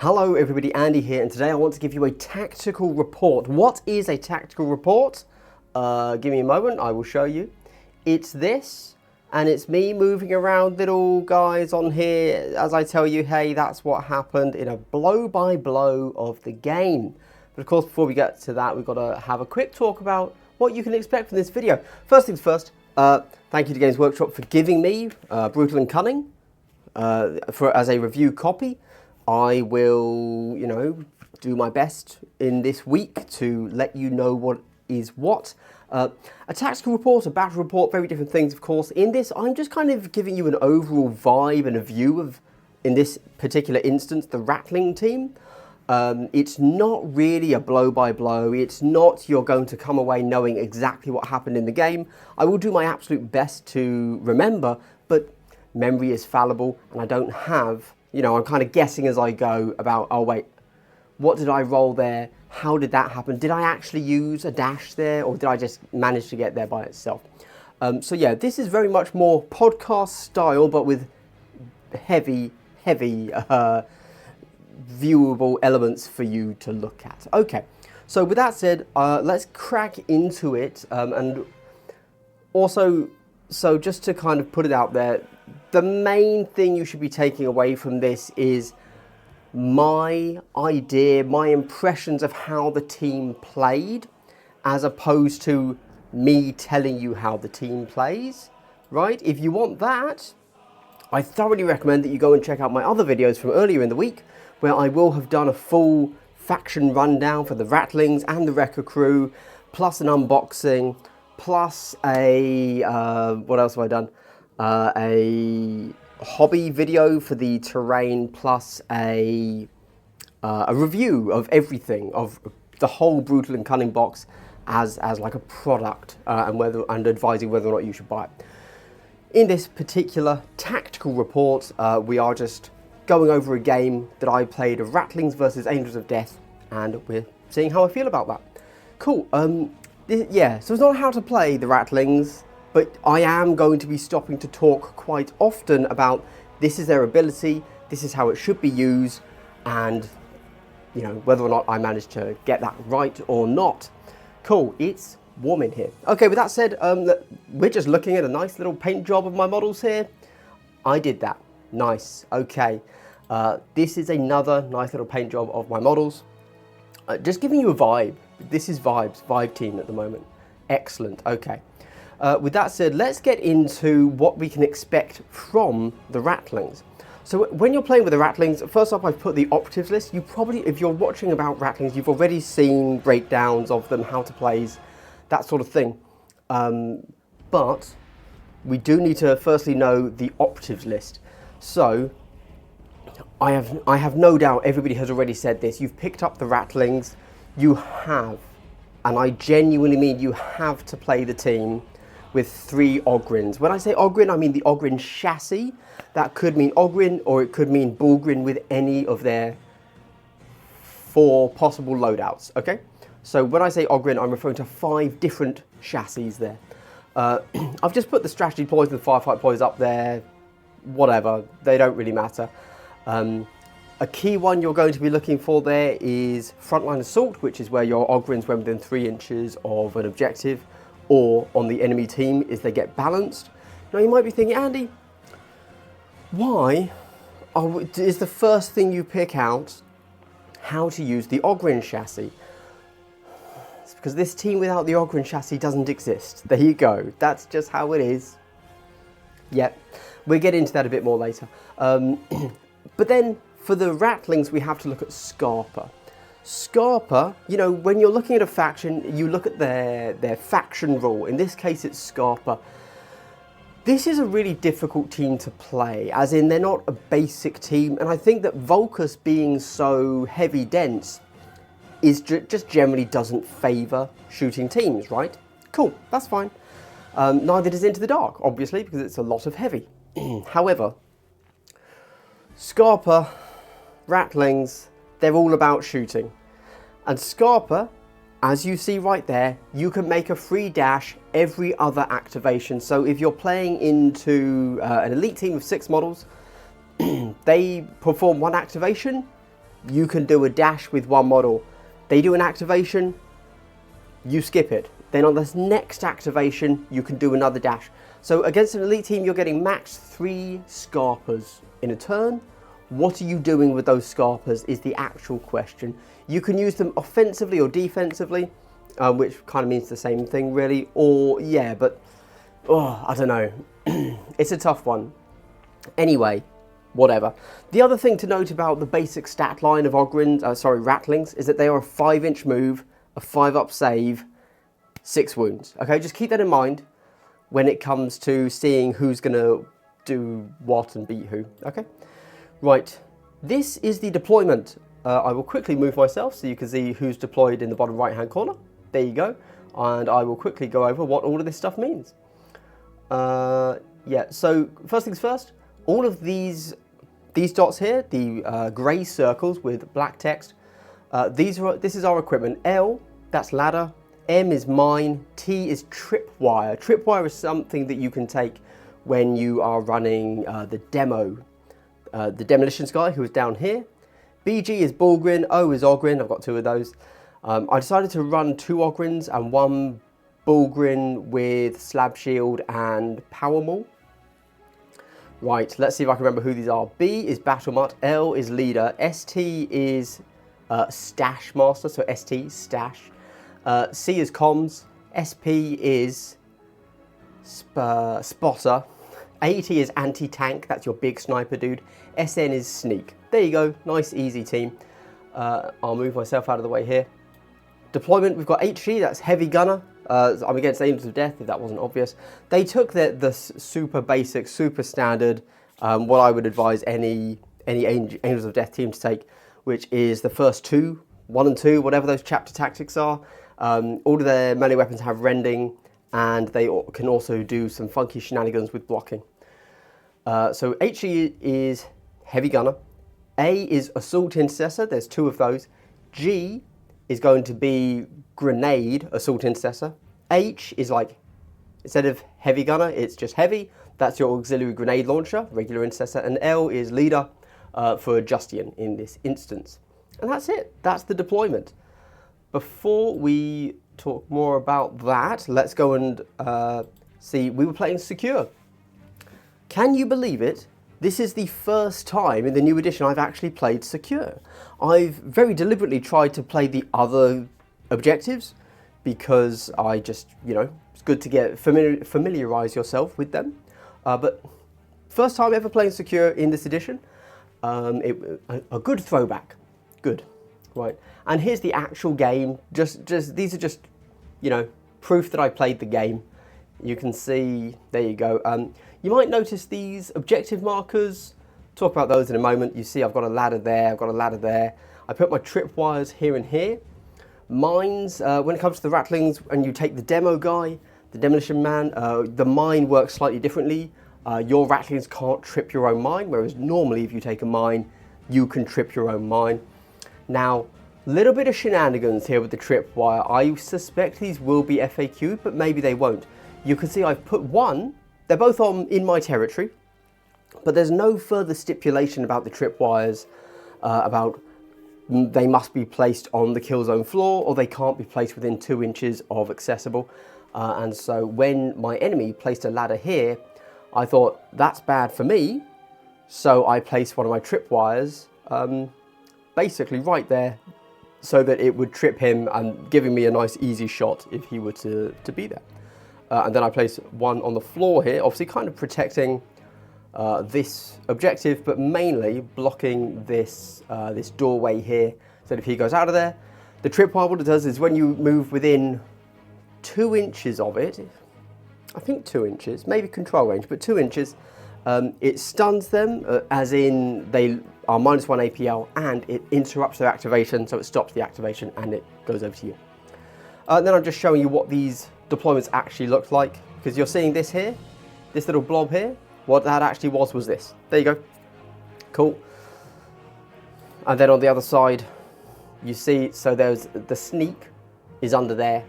Hello everybody, Andy here, and today I want to give you a tactical report. What is a tactical report? Give me a moment, I will show you. It's this, and it's me moving around little guys on here as I tell you, hey, that's what happened in a blow-by-blow of the game. But of course, before we get to that, we've got to have a quick talk about what you can expect from this video. First things first, thank you to Games Workshop for giving me Brutal and Cunning as a review copy. I will, do my best in this week to let you know what is what. A tactical report, a battle report, very different things, of course. In this, I'm just kind of giving you an overall vibe and a view of, in this particular instance, the Ratling team. It's not really a blow-by-blow. It's not you're going to come away knowing exactly what happened in the game. I will do my absolute best to remember, but memory is fallible, and I don't have... I'm kind of guessing as I go about, oh wait, what did I roll there? How did that happen? Did I actually use a dash there, or did I just manage to get there by itself? So yeah, this is very much more podcast style, but with heavy viewable elements for you to look at. Okay, so with that said, let's crack into it. And also, so just to kind of put it out there, the main thing you should be taking away from this is my idea, my impressions of how the team played, as opposed to me telling you how the team plays, right? If you want that, I thoroughly recommend that you go and check out my other videos from earlier in the week, where I will have done a full faction rundown for the Ratlings and the Wrecker crew, plus an unboxing, plus a, what else have I done? A hobby video for the terrain, plus a review of everything, of the whole Brutal and Cunning box as like a product, and advising whether or not you should buy it. In this particular tactical report, we are just going over a game that I played of Ratlings versus Angels of Death, and we're seeing how I feel about that. Cool. Yeah, so it's not how to play the Ratlings, but I am going to be stopping to talk quite often about this is their ability, this is how it should be used, and whether or not I managed to get that right or not. Cool, it's warm in here. Okay, with that said, we're just looking at a nice little paint job of my models here. I did that. Nice. Okay. This is another nice little paint job of my models. Just giving you a vibe. This is vibe team at the moment. Excellent. Okay. With that said, let's get into what we can expect from the Ratlings. So when you're playing with the Ratlings, first up I've put the operatives list. You probably, if you're watching about Ratlings, you've already seen breakdowns of them, how to plays, that sort of thing. But we do need to firstly know the operatives list. So I have no doubt everybody has already said this. You've picked up the Ratlings. You have, and I genuinely mean you have to play the team with 3 Ogryns. When I say Ogryn, I mean the Ogryn chassis. That could mean Ogryn, or it could mean Bullgryn with any of their 4 possible loadouts, okay? So when I say Ogryn, I'm referring to 5 different chassis there. I've just put the strategy ploys and the firefight ploys up there, whatever, they don't really matter. A key one you're going to be looking for there is frontline assault, which is where your Ogryns when within 3 inches of an objective, or on the enemy team is they get balanced. Now you might be thinking, Andy, why is the first thing you pick out how to use the Ogryn chassis? It's because this team without the Ogryn chassis doesn't exist. There you go. That's just how it is. Yep, we'll get into that a bit more later. But then for the Ratlings, we have to look at Scarpa. Scarpa, when you're looking at a faction, you look at their faction rule. In this case, it's Scarpa. This is a really difficult team to play, as in they're not a basic team. And I think that Vulcus being so heavy dense is just generally doesn't favour shooting teams, right? Cool, that's fine. Neither does Into the Dark, obviously, because it's a lot of heavy. However, Scarpa, Ratlings, they're all about shooting. And Scarpa, as you see right there, you can make a free dash every other activation. So if you're playing into an elite team of 6 models, they perform 1 activation, you can do a dash with one model. They do an activation, you skip it. Then on this next activation, you can do another dash. So against an elite team, you're getting max 3 Scarpers in a turn. What are you doing with those Scarpers is the actual question. You can use them offensively or defensively, which kind of means the same thing really. Or yeah, but I don't know. It's a tough one. Anyway, whatever. The other thing to note about the basic stat line of Ratlings, is that they are a 5-inch move, a 5-up save, 6 wounds. Okay, just keep that in mind when it comes to seeing who's going to do what and beat who. Okay, right. This is the deployment. I will quickly move myself so you can see who's deployed in the bottom right-hand corner. There you go. And I will quickly go over what all of this stuff means. Yeah, so first things first, all of these dots here, the grey circles with black text, this is our equipment. L, that's ladder. M is mine. T is tripwire. Tripwire is something that you can take when you are running the demolitions guy who is down here. BG is Bullgrin. O is Ogrin. I've got 2 of those. I decided to run 2 Ogrins and 1 Bullgrin with Slab Shield and Power Maul. Right, let's see if I can remember who these are. B is Battle Mutt. L is Leader. ST is Stash Master, so ST, Stash. C is Comms. SP is Spotter. AT is Anti-Tank, that's your big sniper dude. SN is Sneak. There you go, nice easy team. I'll move myself out of the way here. Deployment, we've got HG, that's Heavy Gunner. I'm against Angels of Death, if that wasn't obvious. They took the super basic, super standard, what I would advise any Angels of Death team to take, which is the first 2, 1 and 2, whatever those chapter tactics are. All of their melee weapons have rending, and they can also do some funky shenanigans with blocking. So HE is Heavy Gunner. A is Assault Intercessor, there's 2 of those. G is going to be Grenade Assault Intercessor. H is like, instead of Heavy Gunner, it's just Heavy. That's your Auxiliary Grenade Launcher, regular Intercessor. And L is Leader for Justian in this instance. And that's it, that's the deployment. Before we talk more about that, let's go and see, we were playing Secure. Can you believe it? This is the first time in the new edition I've actually played Secure. I've very deliberately tried to play the other objectives because I just, it's good to get familiarize yourself with them. But first time ever playing Secure in this edition, a good throwback, good, right. And here's the actual game. These are just, proof that I played the game. You can see, there you go. You might notice these objective markers. Talk about those in a moment. You see I've got a ladder there, I've got a ladder there. I put my tripwires here and here. Mines, when it comes to the Ratlings, and you take the demo guy, the demolition man, the mine works slightly differently. Your Ratlings can't trip your own mine, whereas normally if you take a mine, you can trip your own mine. Now, little bit of shenanigans here with the tripwire. I suspect these will be FAQ'd, but maybe they won't. You can see I've put 1. They're both in my territory, but there's no further stipulation about the tripwires, about they must be placed on the kill zone floor or they can't be placed within 2 inches of accessible. And so when my enemy placed a ladder here, I thought that's bad for me. So I placed one of my tripwires basically right there so that it would trip him and giving me a nice easy shot if he were to be there. And then I place 1 on the floor here, obviously kind of protecting this objective, but mainly blocking this, this doorway here, so that if he goes out of there, the tripwire, what it does is when you move within 2 inches of it, I think 2 inches, maybe control range, but 2 inches, it stuns them, as in they are -1 APL, and it interrupts their activation, so it stops the activation and it goes over to you. Then I'm just showing you what these deployments actually looked like, because you're seeing this here, this little blob here. What that actually was this. There you go. Cool. And then on the other side, you see, so there's the Sneak is under there,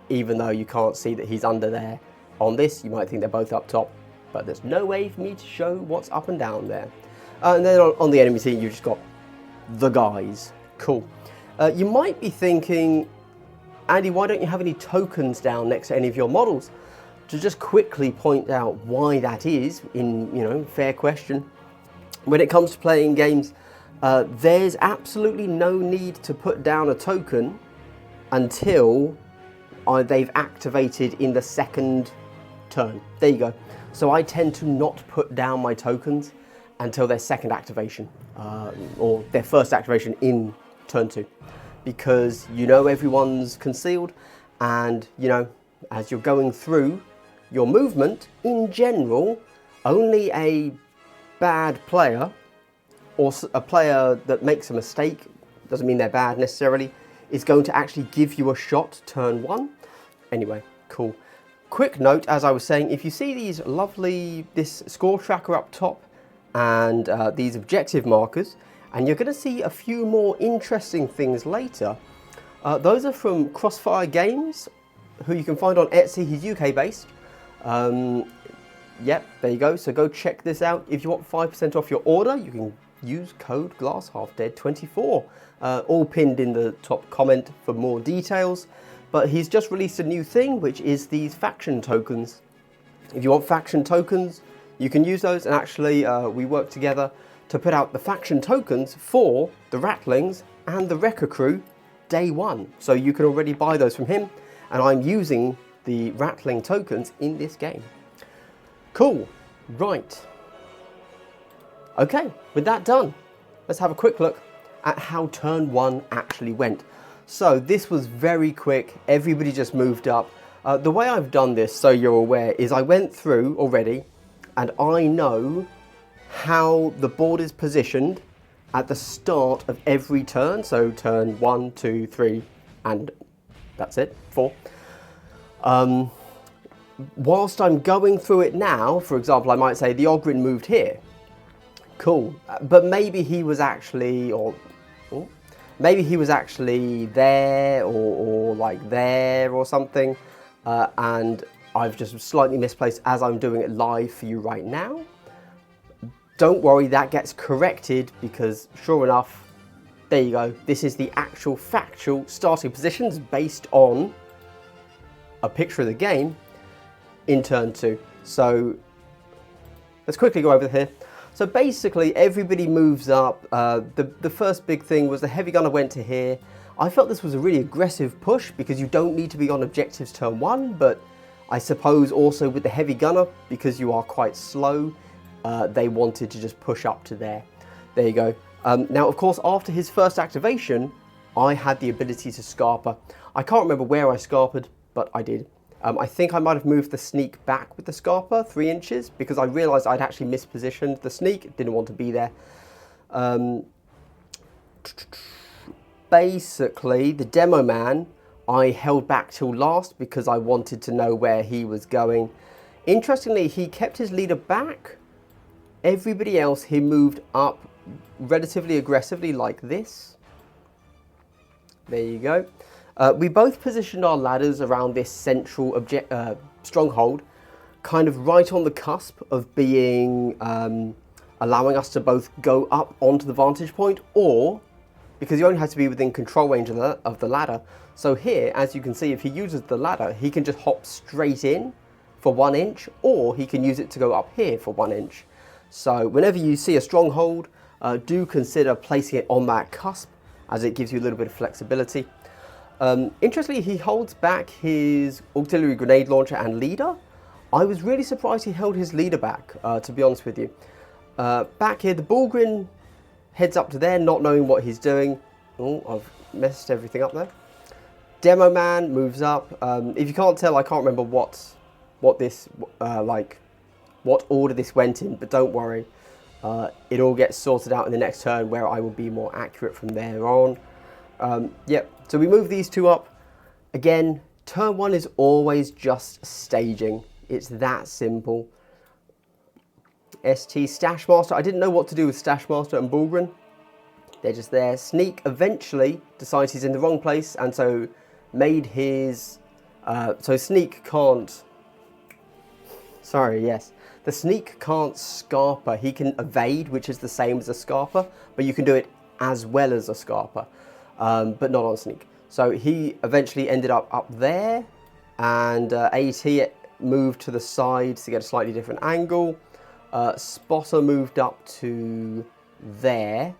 even though you can't see that he's under there. On this, you might think they're both up top, but there's no way for me to show what's up and down there. And then on the enemy team, you've just got the guys. Cool. You might be thinking, Andy, why don't you have any tokens down next to any of your models? To just quickly point out why that is, fair question. When it comes to playing games, there's absolutely no need to put down a token until they've activated in the second turn. There you go. So I tend to not put down my tokens until their second activation, or their first activation in turn 2, because everyone's concealed, and as you're going through your movement, in general, only a bad player or a player that makes a mistake, doesn't mean they're bad necessarily, is going to actually give you a shot turn 1. Anyway, cool. Quick note, as I was saying, if you see this score tracker up top and these objective markers, and you're going to see a few more interesting things later, those are from Crossfire Games, who you can find on Etsy. He's UK based. Yep, there you go. So go check this out. If you want 5% off your order, you can use code GlassHalfDead24, all pinned in the top comment for more details. But he's just released a new thing, which is these faction tokens. If you want faction tokens, you can use those, and actually we work together to put out the faction tokens for the Ratlings and the Wrecker Crew day 1. So you can already buy those from him, and I'm using the Ratling tokens in this game. Cool, right. Okay, with that done, let's have a quick look at how turn 1 actually went. So this was very quick, everybody just moved up. The way I've done this, so you're aware, is I went through already and I know how the board is positioned at the start of every turn. So turn 1, 2, 3, and that's it, 4. Whilst I'm going through it now, for example, I might say the Ogrin moved here. Cool, but maybe he was actually, maybe he was actually there or like there or something, and I've just slightly misplaced as I'm doing it live for you right now. Don't worry, that gets corrected, because sure enough, there you go. This is the actual factual starting positions based on a picture of the game in turn 2. So let's quickly go over here. So basically everybody moves up. The first big thing was the heavy gunner went to here. I felt this was a really aggressive push because you don't need to be on objectives turn 1, but I suppose also with the heavy gunner, because you are quite slow, they wanted to just push up to there. There you go. Now of course after his first activation, I had the ability to scarper. I can't remember where I scarpered, but I did. I think I might have moved the sneak back with the scarper 3 inches because I realised I'd actually mispositioned the sneak, didn't want to be there. Basically, the demo man I held back till last because I wanted to know where he was going. Interestingly, he kept his leader back. Everybody else, he moved up relatively aggressively like this. There you go. We both positioned our ladders around this central stronghold, kind of right on the cusp of being, allowing us to both go up onto the vantage point, or, because you only have to be within control range of the ladder. So here, as you can see, if he uses the ladder, he can just hop straight in for 1 inch, or he can use it to go up here for 1 inch. So whenever you see a stronghold, do consider placing it on that cusp, as it gives you a little bit of flexibility. Interestingly, he holds back his auxiliary grenade launcher and leader. I was really surprised he held his leader back, to be honest with you. Back here, the Bullgrin heads up to there, not knowing what he's doing. Oh, I've messed everything up there. Demo man moves up. If you can't tell, I can't remember what order this went in, but don't worry. It all gets sorted out in the next turn, where I will be more accurate from there on. Yep, so we move these two up. Again, turn 1 is always just staging. It's that simple. ST Stash Master. I didn't know what to do with Stash Master and Bullgrin. They're just there. Sneak eventually decides he's in the wrong place, and so made his... so Sneak can't... Sorry, yes. The Sneak can't Scarper. He can evade, which is the same as a Scarper, but you can do it as well as a Scarper, but not on sneak. So he eventually ended up there, and AT moved to the side to get a slightly different angle. Spotter moved up to there,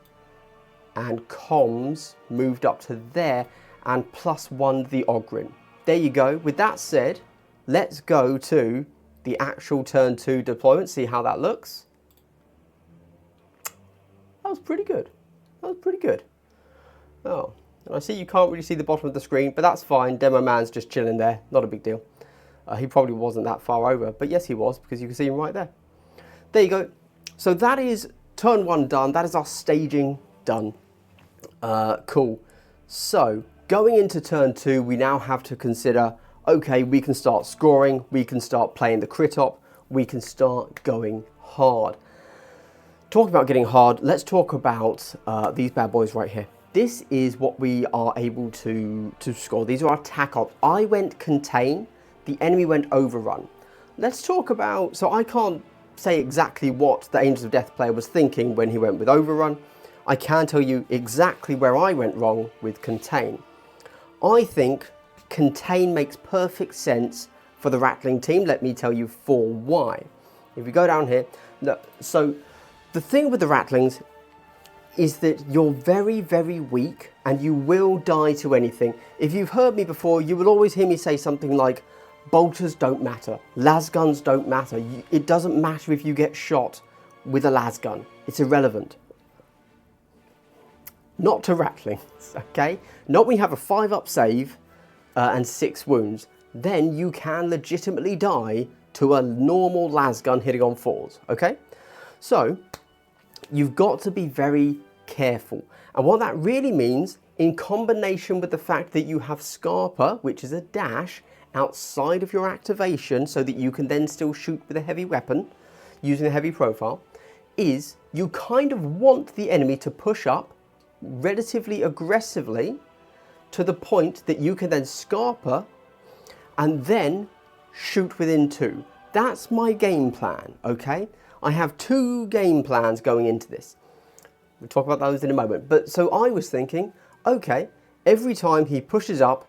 and comms moved up to there, and +1 the Ogryn. There you go. With that said, let's go to the actual turn 2 deployment, see how that looks. That was pretty good. That was pretty good. Oh, and I see you can't really see the bottom of the screen, but that's fine. Demo man's just chilling there. Not a big deal. He probably wasn't that far over, but yes, he was, because you can see him right there. There you go. So that is turn 1 done. That is our staging done. Cool. So going into turn 2, we now have to consider, okay, we can start scoring, we can start playing the crit op, we can start going hard. Talking about getting hard, let's talk about these bad boys right here. This is what we are able to score. These are our attack ops. I went contain, the enemy went overrun. Let's talk about, so I can't say exactly what the Angels of Death player was thinking when he went with overrun. I can tell you exactly where I went wrong with contain. I think contain makes perfect sense for the Ratling team. Let me tell you for why. If we go down here, look, so the thing with the Ratlings is that you're very, very weak and you will die to anything. If you've heard me before, you will always hear me say something like, bolters don't matter, lasguns don't matter. It doesn't matter if you get shot with a lasgun. It's irrelevant. Not to Ratlings, okay? Not when you have a 5-up save and 6 wounds. Then you can legitimately die to a normal lasgun hitting on 4s, okay? So, you've got to be very careful. And what that really means, in combination with the fact that you have Scarper, which is a dash, outside of your activation so that you can then still shoot with a heavy weapon, using a heavy profile, is you kind of want the enemy to push up relatively aggressively to the point that you can then Scarper and then shoot within 2. That's my game plan, okay? I have 2 game plans going into this. We'll talk about those in a moment. But so I was thinking, okay, every time he pushes up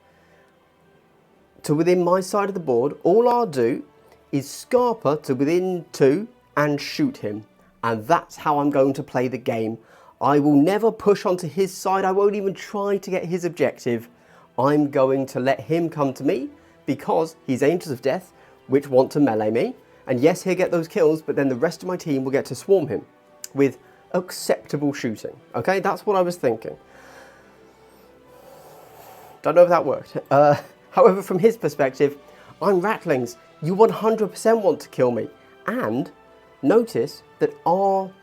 to within my side of the board, all I'll do is Scarper to within 2 and shoot him. And that's how I'm going to play the game. I will never push onto his side. I won't even try to get his objective. I'm going to let him come to me because he's Angels of Death, which want to melee me. And yes, he'll get those kills, but then the rest of my team will get to swarm him with acceptable shooting. Okay, that's what I was thinking. Don't know if that worked. However, from his perspective, I'm Ratlings. You 100% want to kill me. And notice that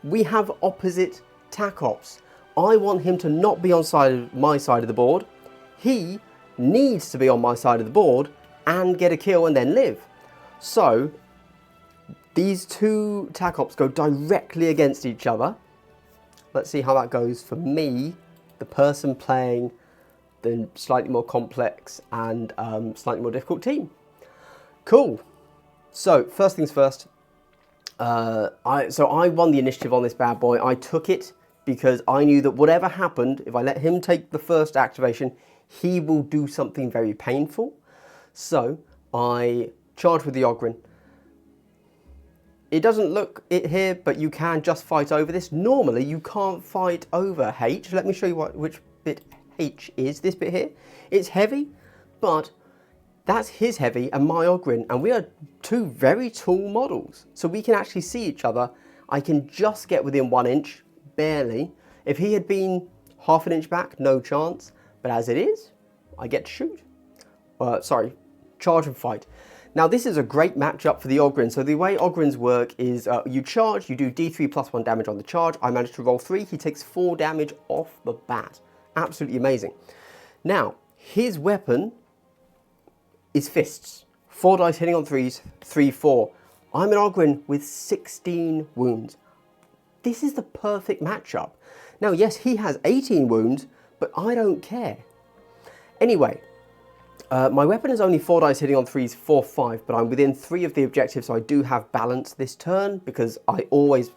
we have opposite tac ops. I want him to not be on my side of the board. He needs to be on my side of the board and get a kill and then live. So these 2 tac ops go directly against each other. Let's see how that goes for me, the person playing the slightly more complex and slightly more difficult team. Cool. So first things first, I won the initiative on this bad boy. I took it because I knew that whatever happened, if I let him take the first activation, he will do something very painful. So I charged with the Ogryn. It doesn't look it here, but you can just fight over this. Normally, you can't fight over H. Let me show you which bit H is. This bit here. It's heavy, but that's his heavy and my Ogryn, and we are 2 very tall models. So we can actually see each other. I can just get within 1 inch, barely. If he had been half an inch back, no chance. But as it is, I get to shoot. Sorry, charge and fight. Now this is a great matchup for the Ogryn. So the way Ogryns work is you charge, you do D3 plus 1 damage on the charge. I managed to roll 3, he takes 4 damage off the bat. Absolutely amazing. Now, his weapon is fists. 4 dice hitting on 3s, 3, 4. I'm an Ogryn with 16 wounds. This is the perfect matchup. Now yes, he has 18 wounds, but I don't care. Anyway, my weapon is only 4 dice hitting on 3s, 4, 5, but I'm within 3 of the objectives, so I do have balance this turn because I always...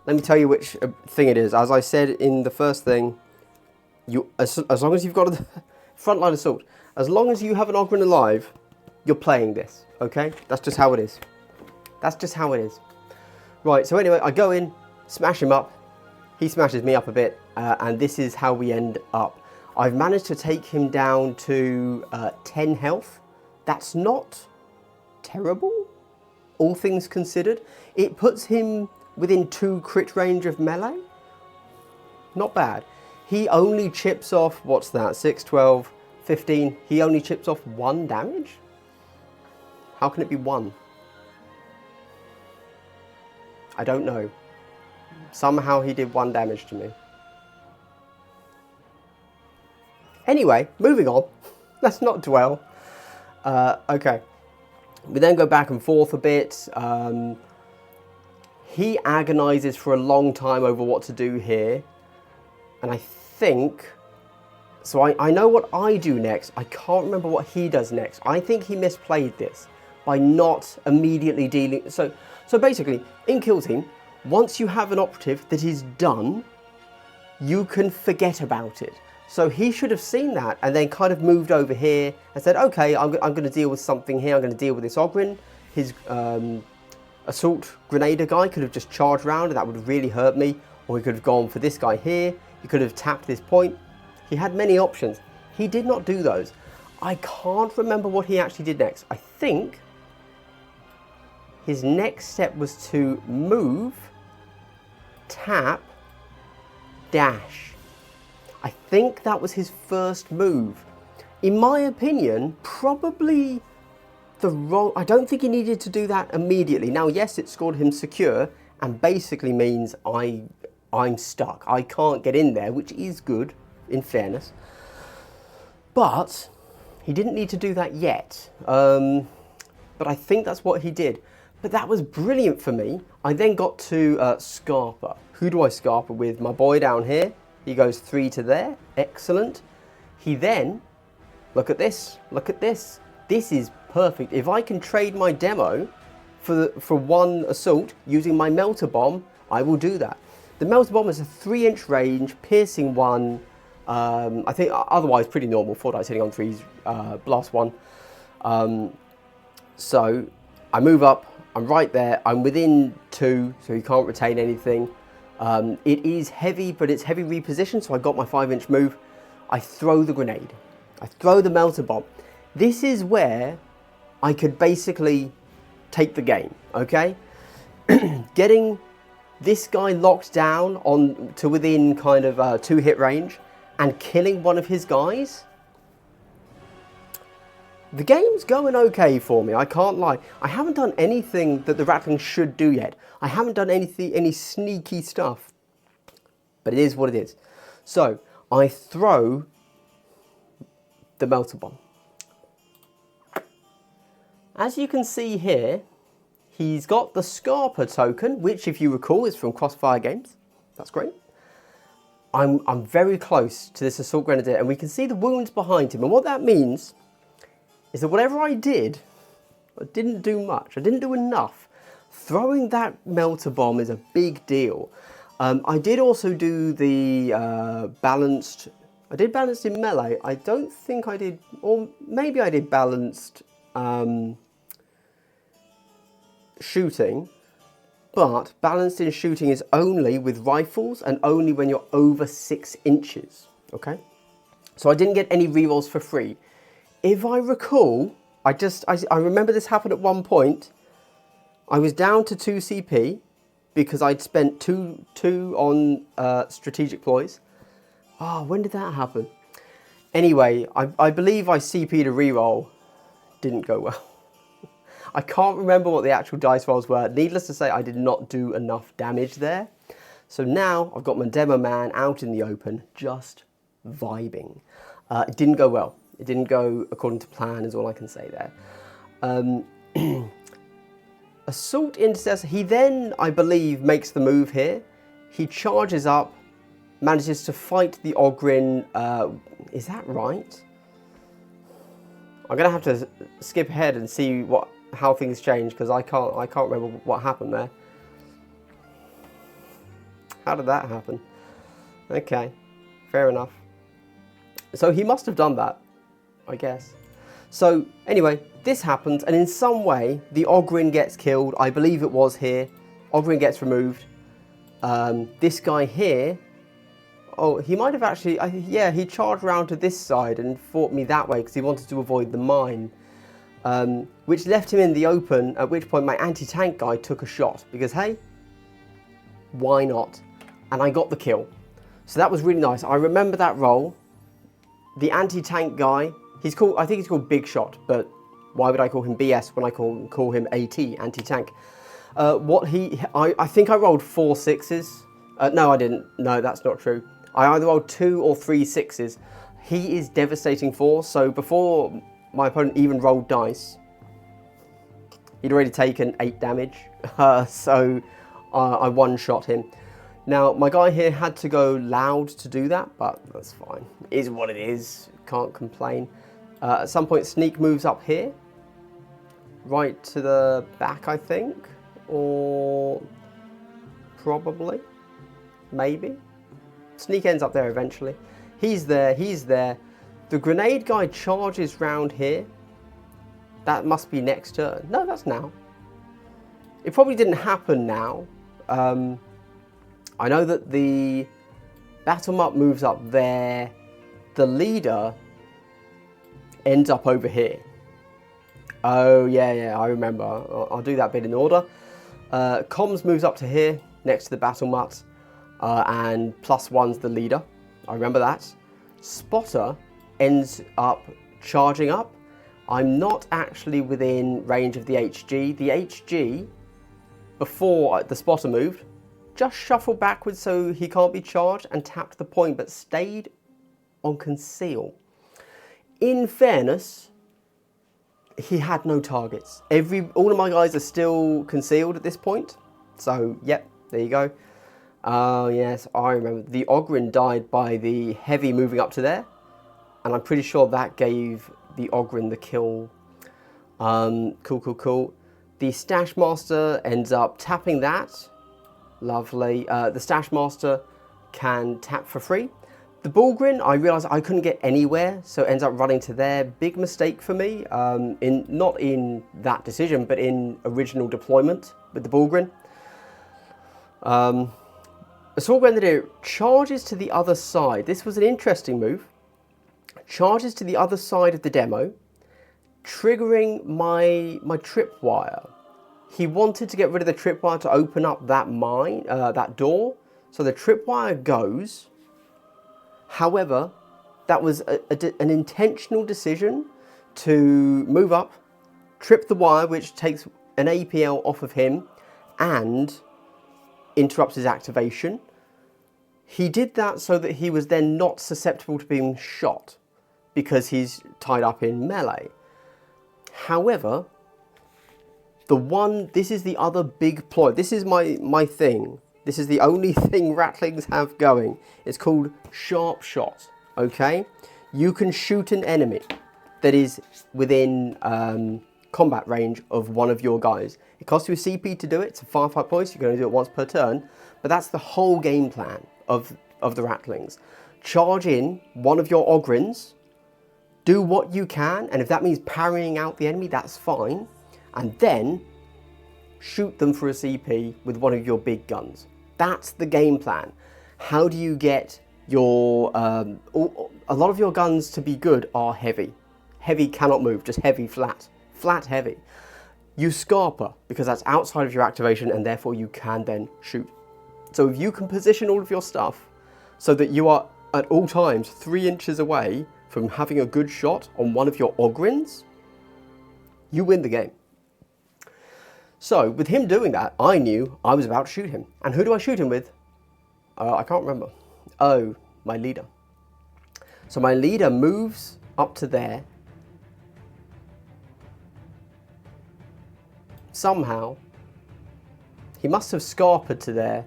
Let me tell you which thing it is. As I said in the first thing, as long as you've got a frontline assault, as long as you have an Ogryn alive, you're playing this, okay? That's just how it is. That's just how it is. Right, so anyway, I go in, smash him up, he smashes me up a bit, and this is how we end up. I've managed to take him down to 10 health. That's not terrible, all things considered. It puts him within 2 crit range of melee. Not bad. He only chips off, what's that, 6, 12, 15. He only chips off 1 damage? How can it be 1? I don't know. Somehow he did 1 damage to me. Anyway, moving on. Let's not dwell. Okay. We then go back and forth a bit. He agonizes for a long time over what to do here. And I think... So I know what I do next. I can't remember what he does next. I think he misplayed this by not immediately dealing... So basically, in Kill Team, once you have an operative that is done, you can forget about it. So he should have seen that and then kind of moved over here and said, okay, I'm going to deal with something here. I'm going to deal with this Ogryn. His assault grenader guy could have just charged around and that would have really hurt me. Or he could have gone for this guy here. He could have tapped this point. He had many options. He did not do those. I can't remember what he actually did next. I think his next step was to move, tap, dash. I think that was his first move. In my opinion, probably the wrong... I don't think he needed to do that immediately. Now, yes, it scored him secure and basically means I'm stuck. I can't get in there, which is good, in fairness. But he didn't need to do that yet. But I think that's what he did. But that was brilliant for me. I then got to Scarper. Who do I Scarper with? My boy down here. He goes 3 to there. Excellent. He then, look at this. Look at this. This is perfect. If I can trade my demo for 1 assault using my Melter Bomb, I will do that. The Melter Bomb is a 3-inch range, piercing 1. I think otherwise pretty normal. 4 dice hitting on 3s, blast 1. So I move up. I'm right there. I'm within 2, so he can't retain anything. It is heavy, but it's heavy reposition, so I got my 5-inch move. I throw the grenade. I throw the Melter Bomb. This is where I could basically take the game, okay? Getting this guy locked down on to within kind of 2-hit range and killing one of his guys. The game's going okay for me, I can't lie. I haven't done anything that the Ratlings should do yet. I haven't done any sneaky stuff. But it is what it is. So, I throw the Melter Bomb. As you can see here, he's got the Scarper token, which if you recall is from Crossfire Games. That's great. I'm very close to this Assault Grenadier and we can see the wounds behind him. And what that means is that whatever I did, I didn't do much. I didn't do enough. Throwing that Melter Bomb is a big deal. I did also do the balanced... I did balanced in melee. I don't think I did... Or maybe I did balanced shooting. But balanced in shooting is only with rifles and only when you're over 6 inches. Okay? So I didn't get any rerolls for free. If I recall, I remember this happened at one point. I was down to 2 CP because I'd spent two on strategic ploys. Oh, when did that happen? Anyway, I believe I CP'd a reroll. Didn't go well. I can't remember what the actual dice rolls were. Needless to say, I did not do enough damage there. So now I've got my demo man out in the open, just vibing. It didn't go well. It didn't go according to plan is all I can say there. Assault Intercessor, he then, I believe, makes the move here. He charges up, manages to fight the Ogryn. Is that right? I'm going to have to skip ahead and see how things change because I can't remember what happened there. How did that happen? Okay, fair enough. So he must have done that, I guess. So anyway, this happens, and in some way, the Ogryn gets killed. I believe it was here. Ogryn gets removed. This guy here, oh, he might have actually, yeah, he charged around to this side and fought me that way because he wanted to avoid the mine, which left him in the open, at which point my anti-tank guy took a shot because, hey, why not? And I got the kill. So that was really nice. I remember that roll. The anti-tank guy, I think he's called Big Shot, but why would I call him BS when I call him AT, anti-tank? I think I rolled 4 6s. No, I didn't. No, that's not true. I either rolled 2 or 3 6s. He is devastating force, so before my opponent even rolled dice, he'd already taken 8 damage, so I one-shot him. Now, my guy here had to go loud to do that, but that's fine. It is what it is, can't complain. At some point, Sneak moves up here, right to the back, I think, or probably, maybe. Sneak ends up there eventually. He's there, he's there. The grenade guy charges round here. That must be next turn. No, that's now. It probably didn't happen now. I know that the battle map moves up there. The leader ends up over here. Oh, yeah, I remember. I'll do that bit in order. Comms moves up to here, next to the battle mat, and +1's the leader. I remember that. Spotter ends up charging up. I'm not actually within range of the HG. The HG, before the spotter moved, just shuffled backwards so he can't be charged and tapped the point, but stayed on conceal. In fairness, he had no targets. All of my guys are still concealed at this point. So, yep, there you go. Oh, yes, I remember. The Ogryn died by the heavy moving up to there. And I'm pretty sure that gave the Ogryn the kill. Cool. The Stash Master ends up tapping that. Lovely. The Stash Master can tap for free. The Bullgrin, I realised I couldn't get anywhere, so it ends up running to there. Big mistake for me, not in that decision, but in original deployment with the Bullgrin. Assault Grenadier charges to the other side. This was an interesting move. Charges to the other side of the demo, triggering my tripwire. He wanted to get rid of the tripwire to open up that that door. So the tripwire goes. However, that was an intentional decision to move up, trip the wire, which takes an APL off of him and interrupts his activation. He did that so that he was then not susceptible to being shot because he's tied up in melee. However, this is the other big ploy. This is my thing. This is the only thing Ratlings have going. It's called Sharp Shot, okay? You can shoot an enemy that is within combat range of one of your guys. It costs you a CP to do it. It's a firefight point. You're going to do it once per turn. But that's the whole game plan of the Ratlings. Charge in one of your Ogryns. Do what you can. And if that means parrying out the enemy, that's fine. And then shoot them for a CP with one of your big guns. That's the game plan. How do you get your... a lot of your guns to be good are heavy. Heavy cannot move, just heavy flat. Flat heavy. Use Scarper, because that's outside of your activation and therefore you can then shoot. So if you can position all of your stuff so that you are at all times 3 inches away from having a good shot on one of your Ogryns, you win the game. So with him doing that, I knew I was about to shoot him. And who do I shoot him with? I can't remember. Oh, my leader. So my leader moves up to there. Somehow, he must have scarpered to there,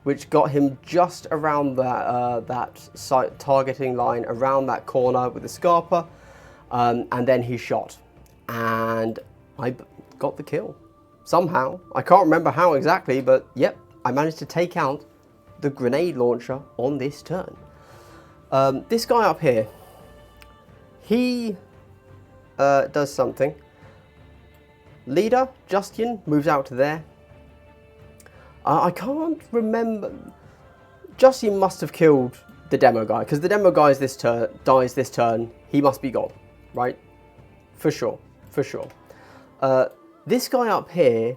which got him just around that targeting line, around that corner with the scarper, and then he shot. And I got the kill. Somehow. I can't remember how exactly, but yep, I managed to take out the grenade launcher on this turn. This guy up here, he does something. Leader, Justian, moves out to there. I can't remember. Justian must have killed the demo guy, because the demo guy dies this turn. He must be gone, right? For sure, for sure. This guy up here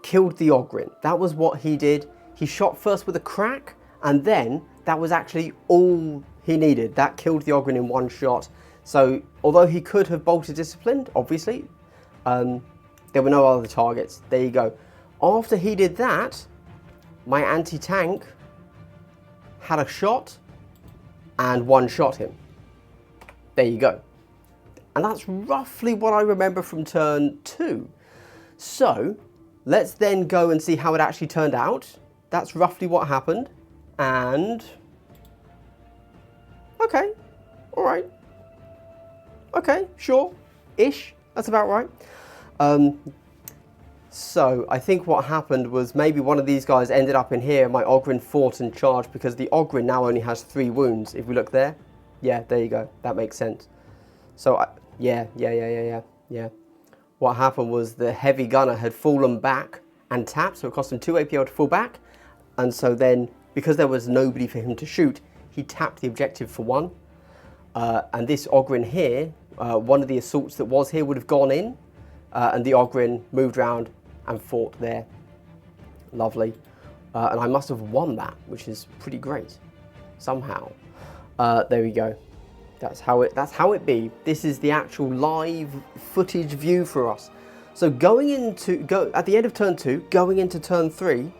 killed the Ogryn. That was what he did. He shot first with a crack, and then that was actually all he needed. That killed the Ogryn in one shot. So, although he could have bolted disciplined, obviously, there were no other targets. There you go. After he did that, my anti-tank had a shot and one-shot him. There you go. And that's roughly what I remember from turn 2. So, let's then go and see how it actually turned out. That's roughly what happened. And... okay. Alright. Okay, sure. Ish. That's about right. So, I think what happened was maybe one of these guys ended up in here. My Ogryn fought and charged because the Ogryn now only has 3 wounds. If we look there. Yeah, there you go. That makes sense. So, yeah. What happened was the heavy gunner had fallen back and tapped, so it cost him 2 APL to fall back. And so then, because there was nobody for him to shoot, he tapped the objective for 1. And this Ogryn here, one of the assaults that was here would have gone in, and the Ogryn moved around and fought there. Lovely. And I must have won that, which is pretty great, somehow. There we go. That's how it be. This is the actual live footage view for us. So at the end of turn 2, going into turn 3,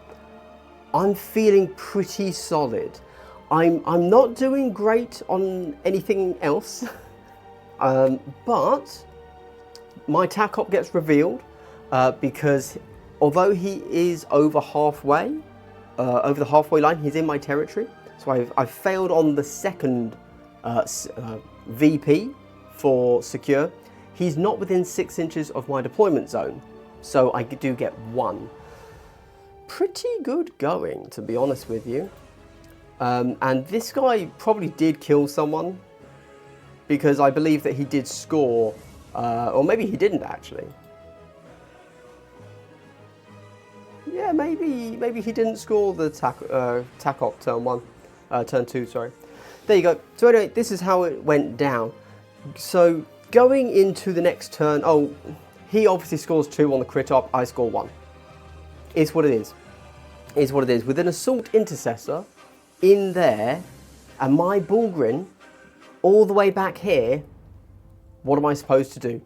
I'm feeling pretty solid. I'm not doing great on anything else, but my TACOP gets revealed because although he is over halfway, over the halfway line, he's in my territory. So I've failed on the second VP for secure. He's not within 6 inches of my deployment zone, so I do get 1. Pretty good going, to be honest with you. And this guy probably did kill someone, because I believe that he did score, or maybe he didn't actually. Yeah, maybe he didn't score the TACOP turn 2, sorry. There you go. So anyway, this is how it went down. So going into the next turn, oh, he obviously scores 2 on the crit op, I score 1. It's what it is. It's what it is. With an assault intercessor in there, and my Bullgrin all the way back here, what am I supposed to do?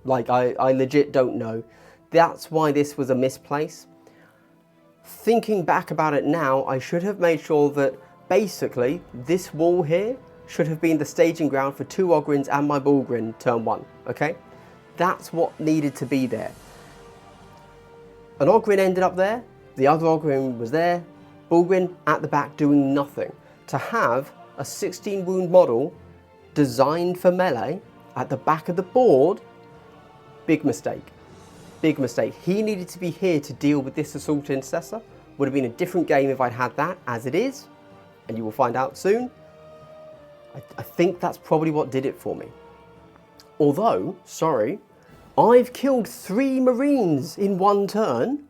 Like, I legit don't know. That's why this was a misplace. Thinking back about it now, I should have made sure that basically this wall here should have been the staging ground for 2 Ogryns and my Bullgrin turn 1, okay? That's what needed to be there. An Ogryn ended up there, the other Ogryn was there, Bullgrin at the back doing nothing. To have a 16 wound model designed for melee at the back of the board, big mistake. Big mistake. He needed to be here to deal with this assault intercessor. Would have been a different game if I'd had that. As it is, and you will find out soon, I think that's probably what did it for me. Although, sorry, I've killed 3 Marines in 1 turn.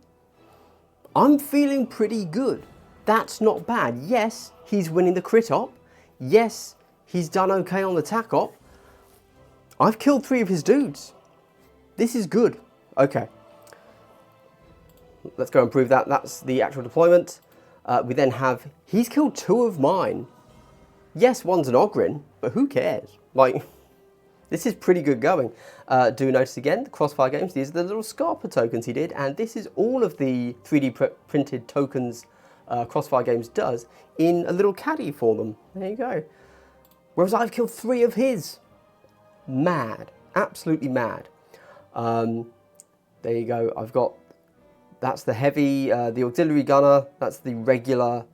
I'm feeling pretty good. That's not bad. Yes, he's winning the crit op. Yes, he's done okay on the TACOP. I've killed 3 of his dudes. This is good. Okay. Let's go and prove that. That's the actual deployment. We then have, he's killed 2 of mine. Yes, one's an Ogryn, but who cares? Like, this is pretty good going. Do notice again, the Crossfire Games, these are the little Scarpa tokens he did, and this is all of the 3D printed tokens Crossfire Games does in a little caddy for them. There you go. Whereas I've killed 3 of his. Mad. Absolutely mad. There you go. I've got, that's the heavy, the auxiliary gunner, that's the regular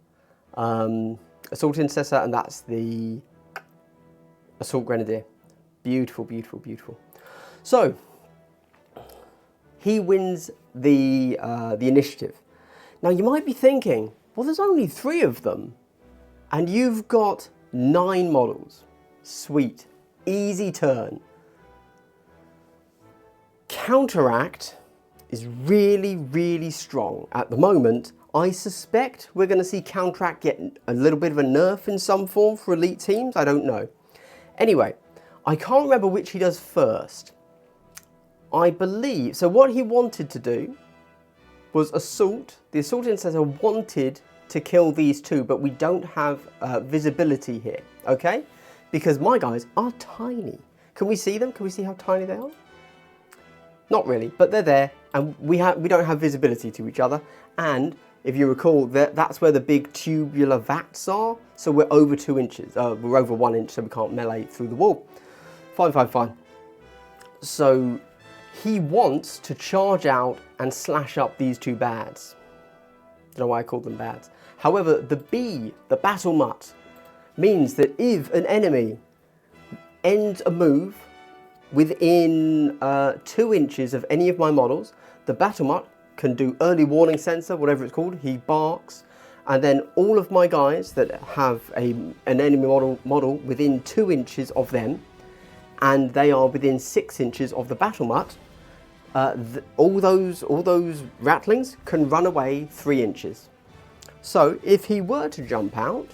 assault intercessor, and that's the assault grenadier. Beautiful, beautiful, beautiful. So he wins the initiative. Now you might be thinking, well, there's only 3 of them, and you've got 9 models. Sweet, easy turn. Counteract is really, really strong. At the moment, I suspect we're going to see Counteract get a little bit of a nerf in some form for elite teams. I don't know. Anyway, I can't remember which he does first. I believe, so what he wanted to do was Assault. The Assault Intercessor wanted to kill these two, but we don't have visibility here, okay? Because my guys are tiny. Can we see them? Can we see how tiny they are? Not really, but they're there, and we don't have visibility to each other. And if you recall, that's where the big tubular vats are. So we're over 2 inches. We're over 1 inch, so we can't melee through the wall. Fine, fine, fine. So he wants to charge out and slash up these two bads. Don't know why I called them bads. However, the B, the battle mutt, means that if an enemy ends a move within 2 inches of any of my models, the battle mutt can do early warning sensor, whatever it's called. He barks, and then all of my guys that have an enemy model within 2 inches of them, and they are within 6 inches of the battle mutt, all those Ratlings can run away 3 inches. So if he were to jump out,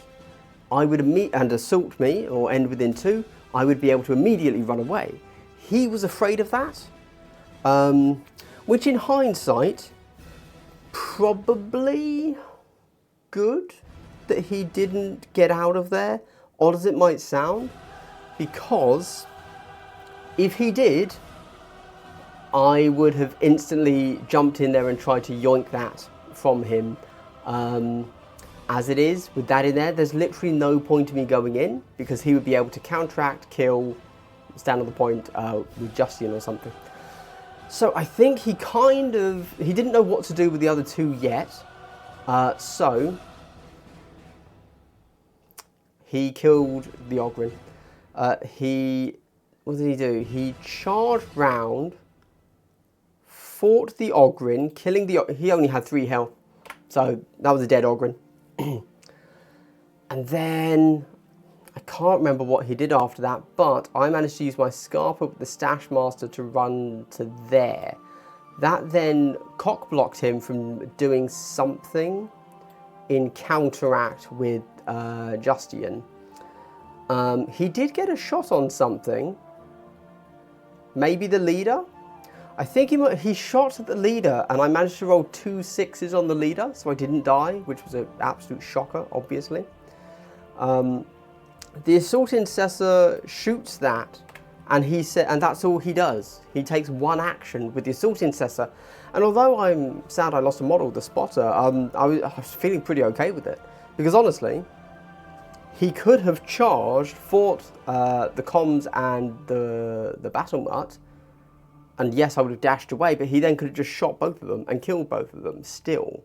I would and assault me or end within 2, I would be able to immediately run away. He was afraid of that, which in hindsight, probably good that he didn't get out of there, odd as it might sound, because if he did, I would have instantly jumped in there and tried to yoink that from him. As it is, with that in there, there's literally no point in me going in, because he would be able to counteract, kill, stand on the point with Justian or something. So I think he didn't know what to do with the other two yet. So he killed the Ogryn. What did he do? He charged round, fought the Ogryn, killing he only had 3 health. So that was a dead Ogryn. And then I can't remember what he did after that, but I managed to use my Scarper with the Stash Master to run to there. That then cock-blocked him from doing something in counteract with Justian. He did get a shot on something. Maybe the leader? I think he shot at the leader, and I managed to roll 2 6s on the leader, so I didn't die, which was an absolute shocker, obviously. The Assault Intercessor shoots that, and that's all he does. He takes 1 action with the Assault Intercessor, and although I'm sad I lost a model, the Spotter, I was feeling pretty okay with it, because honestly, he could have charged, fought the comms and the battle mutt, and yes, I would have dashed away, but he then could have just shot both of them and killed both of them still.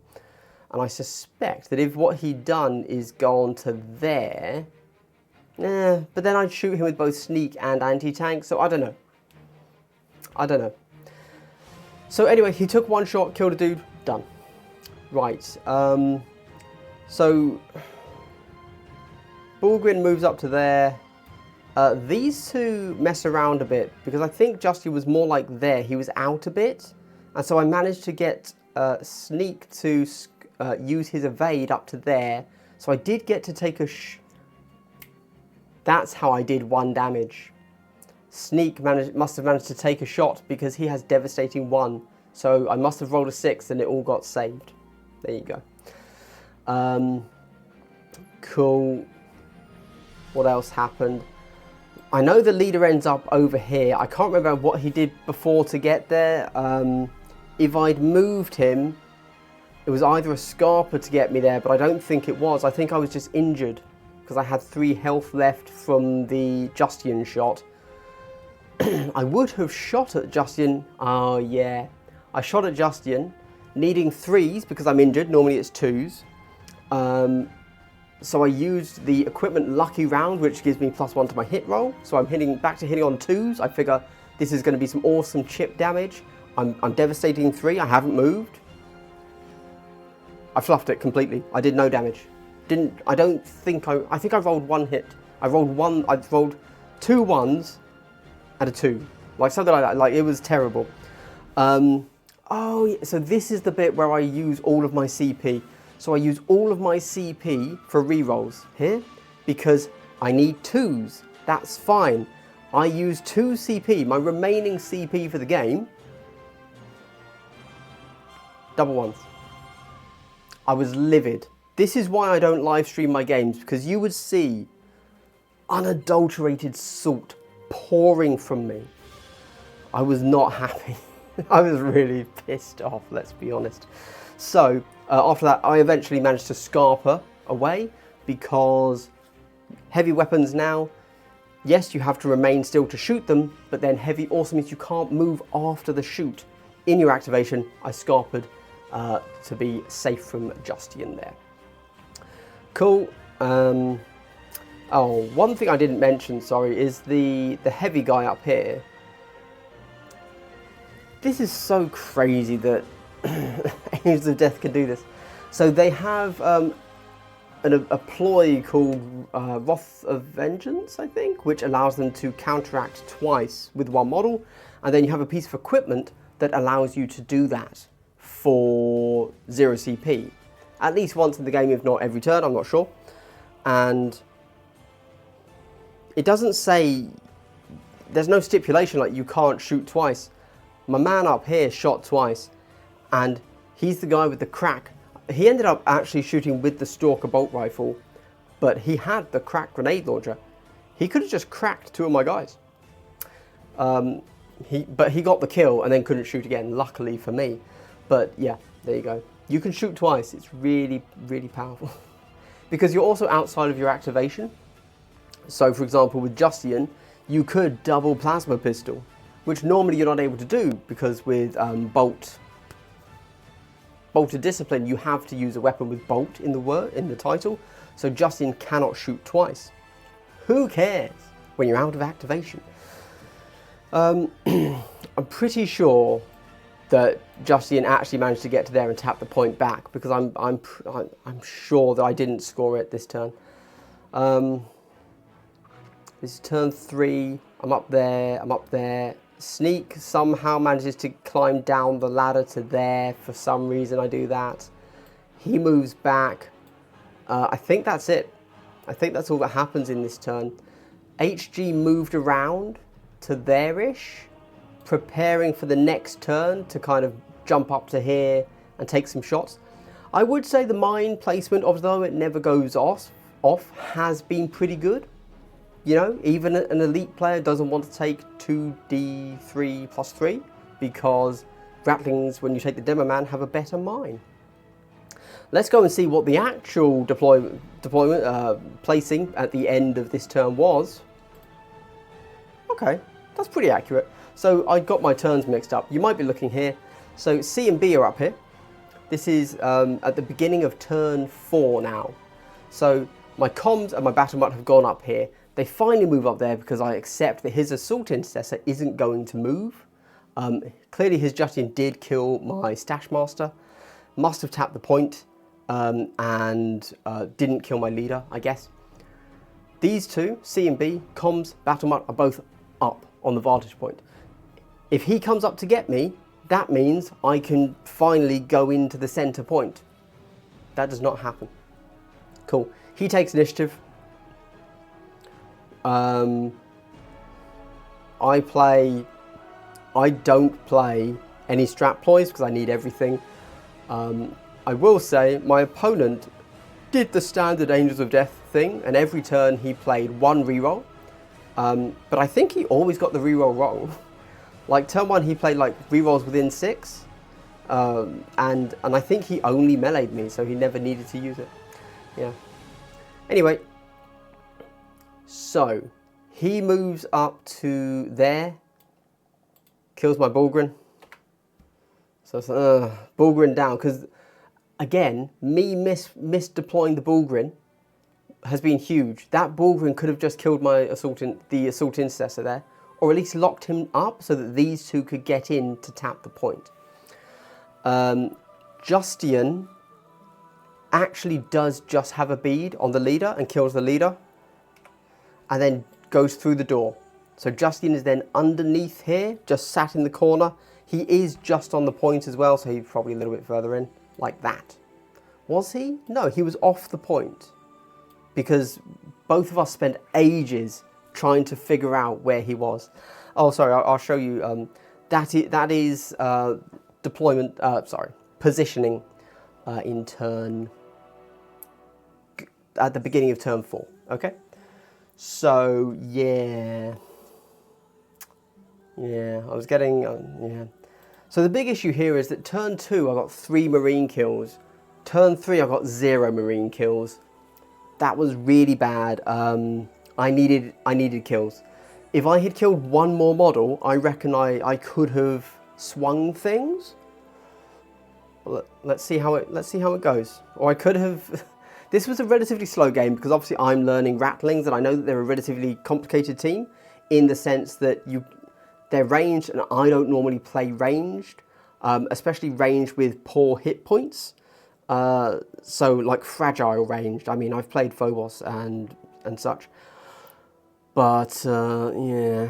And I suspect that if what he'd done is gone to there, but then I'd shoot him with both sneak and anti-tank, so I don't know. I don't know. So anyway, he took 1 shot, killed a dude, done. Right, so Bulgrin moves up to there. These two mess around a bit, because I think Justy was more like there. He was out a bit, and so I managed to get Sneak to use his evade up to there. So I did get to take that's how I did 1 damage. Sneak must have managed to take a shot because he has devastating 1. So I must have rolled a 6 and it all got saved. There you go. Cool. What else happened? I know the leader ends up over here. I can't remember what he did before to get there. If I'd moved him, it was either a Scarper to get me there, but I don't think it was. I think I was just injured because I had 3 health left from the Justian shot. I would have shot at Justian. Oh yeah, I shot at Justian, needing 3s because I'm injured. Normally it's 2s. So I used the equipment lucky round, which gives me +1 to my hit roll. So I'm back to hitting on 2s. I figure this is going to be some awesome chip damage. I'm devastating 3. I haven't moved. I fluffed it completely. I did no damage. I think I rolled 1 hit. I rolled 2 1s and a 2. Like something like that. Like it was terrible. Oh, yeah, so this is the bit where I use all of my CP. So I use all of my CP for rerolls here because I need 2s. That's fine. I use 2 CP, my remaining CP for the game. Double 1s. I was livid. This is why I don't live stream my games, because you would see unadulterated salt pouring from me. I was not happy. I was really pissed off, let's be honest. So after that, I eventually managed to scarper away, because heavy weapons now, yes, you have to remain still to shoot them, but then heavy also means you can't move after the shoot. In your activation, I scarpered to be safe from Justian there. Cool. Oh, one thing I didn't mention, sorry, is the heavy guy up here. This is so crazy that Angels of Death can do this. So they have a ploy called Wrath of Vengeance, I think, which allows them to counteract twice with one model, and then you have a piece of equipment that allows you to do that for 0 CP. At least once in the game, if not every turn, I'm not sure. And it doesn't say, there's no stipulation like you can't shoot twice. My man up here shot twice, and he's the guy with the crack. He ended up actually shooting with the Stalker bolt rifle, but he had the crack grenade launcher. He could have just cracked 2 of my guys. But he got the kill and then couldn't shoot again, luckily for me. But yeah, there you go. You can shoot twice. It's really, really powerful. Because you're also outside of your activation. So for example, with Justian, you could double plasma pistol, which normally you're not able to do, because with Bolted Discipline, you have to use a weapon with bolt in the title. So Justian cannot shoot twice. Who cares when you're out of activation? I'm pretty sure that Justian actually managed to get to there and tap the point back, because I'm sure that I didn't score it this turn. This is turn 3. I'm up there. Sneak somehow manages to climb down the ladder to there. For some reason I do that. He moves back. I think that's it. I think that's all that happens in this turn. HG moved around to there-ish, preparing for the next turn to kind of jump up to here and take some shots. I would say the mine placement, although it never goes off, has been pretty good. You know, even an elite player doesn't want to take 2d3 plus 3, because Ratlings, when you take the Demo Man, have a better mine. Let's go and see what the actual deployment placing at the end of this turn was. Okay, that's pretty accurate. So I got my turns mixed up. You might be looking here. So C and B are up here. This is at the beginning of turn 4 now. So my comms and my battle mutt have gone up here. They finally move up there because I accept that his assault intercessor isn't going to move. Clearly his Justian did kill my stash master. Must have tapped the point and didn't kill my leader, I guess. These two, C and B, comms, battle mutt, are both up on the vantage point. If he comes up to get me, that means I can finally go into the center point. That does not happen. Cool. He takes initiative. I don't play any strat ploys because I need everything. I will say my opponent did the standard Angels of Death thing, and every turn he played 1 reroll. But I think he always got the reroll wrong. Like turn 1 he played like rerolls within 6. And I think he only meleeed me, so he never needed to use it. Yeah. Anyway. So, he moves up to there, kills my Bullgrin. So it's Bullgrin down, because again, me misdeploying the Bullgrin has been huge. That Bullgrin could have just killed my assault intercessor there, or at least locked him up so that these two could get in to tap the point. Justian actually does just have a bead on the leader and kills the leader, and then goes through the door. So Justine is then underneath here, just sat in the corner. He is just on the point as well, so he's probably a little bit further in, like that. Was he? No, he was off the point. Because both of us spent ages trying to figure out where he was. Oh, sorry, I'll show you. That is deployment, positioning in turn, at the beginning of turn 4, okay? So, yeah, I was getting, yeah. So the big issue here is that turn 2, I got 3 Marine kills. Turn 3, I got 0 Marine kills. That was really bad. I needed kills. If I had killed one more model, I reckon I could have swung things. Let's see how it goes. Or I could have. This was a relatively slow game because obviously I'm learning Ratlings, and I know that they're a relatively complicated team in the sense that they're ranged, and I don't normally play ranged, especially ranged with poor hit points. So like fragile ranged. I mean, I've played Phobos and such, but yeah,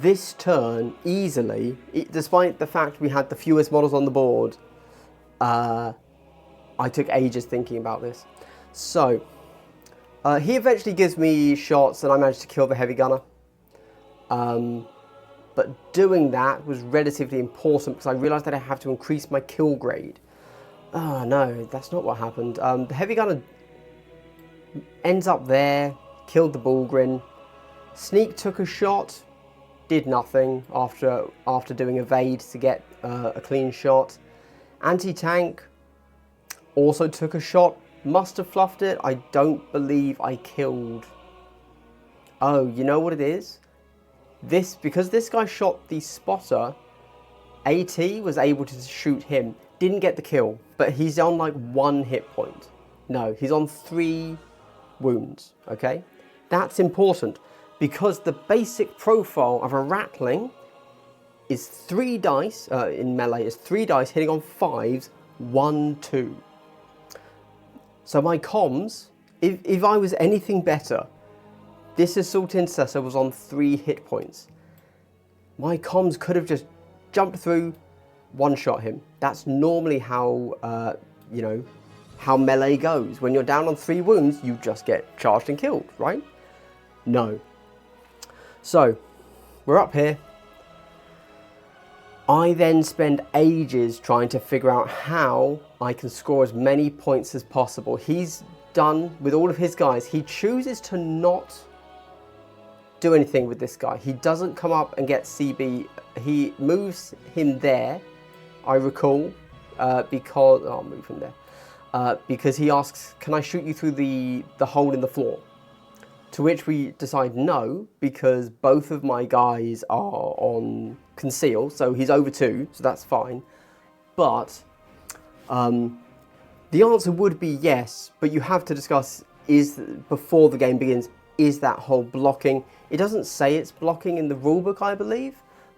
this turn easily, despite the fact we had the fewest models on the board, I took ages thinking about this. So he eventually gives me shots, and I managed to kill the heavy gunner. But doing that was relatively important because I realised that I have to increase my kill grade. Oh no, that's not what happened. The heavy gunner ends up there, killed the Bullgrin. Sneak took a shot, did nothing after doing evade to get a clean shot. Anti-tank also took a shot, must have fluffed it. I don't believe I killed. Oh, you know what it is? Because this guy shot the spotter, AT was able to shoot him. Didn't get the kill, but he's on like 1 hit point. No, he's on 3 wounds, okay? That's important because the basic profile of a Ratling is 3 dice, in melee, is 3 dice hitting on 5s, 1, 2. So my comms, if I was anything better, this Assault Intercessor was on 3 hit points. My comms could have just jumped through, one-shot him. That's normally how, you know, how melee goes. When you're down on 3 wounds, you just get charged and killed, right? No. So, we're up here. I then spend ages trying to figure out how I can score as many points as possible. He's done with all of his guys. He chooses to not do anything with this guy. He doesn't come up and get CB. He moves him there, I recall, because... I'll move him there. Because he asks, can I shoot you through the hole in the floor? To which we decide no, because both of my guys are on conceal, so he's over 2, so that's fine. But the answer would be yes, but you have to discuss, before the game begins, is that hole blocking? It doesn't say it's blocking in the rulebook, I believe,